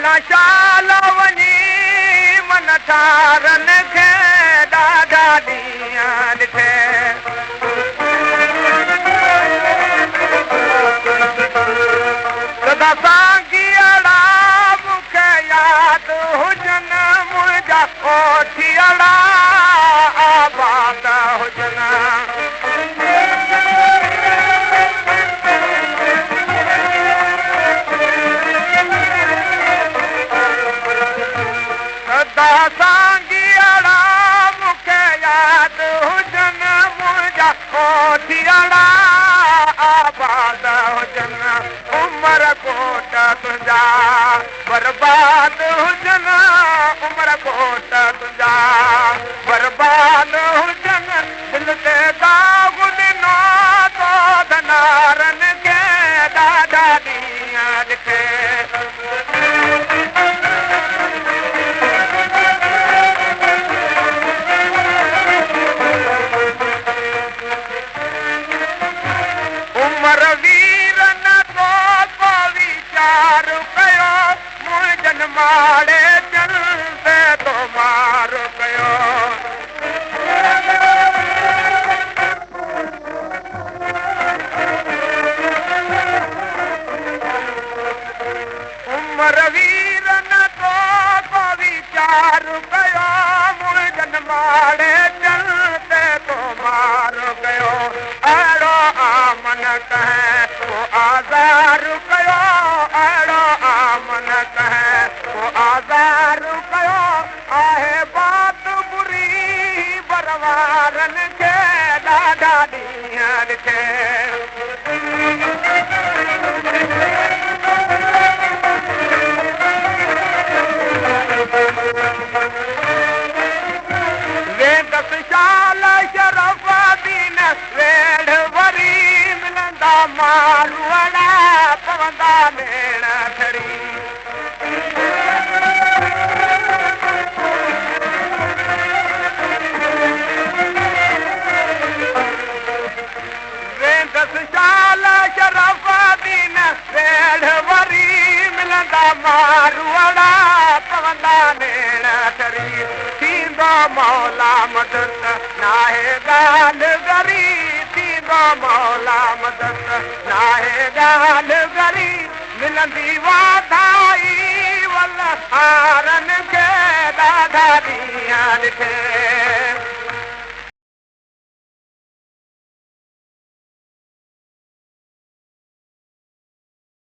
शाल वञी मन ठारन खे ॾाढा ॾींहं ॾिठे सदा साॻीअड़ा मूंखे यादि हुजनि मुंहिंजा कोठीअड़ा आबाद हुजनि साॻीअड़ा मूंखे यादि हुजनि मुंहिंजा कोठीअड़ा आबाद हुजनि उमिरि कोट तुंहिंजा बर्बाद हुजनि उमिरि कोट तुंहिंजा बर्बाद हुजनि दिलि ते दाग़ ॾिनो तो धनारनि खे ॾाढा ॾींहं ॾिठे माड़े जन ते तो मार कयो उमिरि वीर न तो वीचार कयो मुंहिंजन माड़े जन ते तो मार कयो अहिड़ो आमन कहें को आज़ार कयो अहिड़ो आमन कहें आज़ार कयो आहे बात बुरी बरवारनि खे ॾाढा ॾींहं ॾिठे वेंदसि शाल शरफ़ दीन वेड़ वरी मिलंदा मालूअड़ा पवंदा भेण खड़ी शाल शरफ़ दीन वेड़ वरी मिलंदा मारूअड़ा पवंदा भेण खड़ी थींदो मौला मदद नाहे ॻाल्हि गरी थींदो मौला मदद नाहे ॻाल्हि गरी मिलंदी वाधाई वल हारनि खे ॾाढा ॾींहं ॾिठे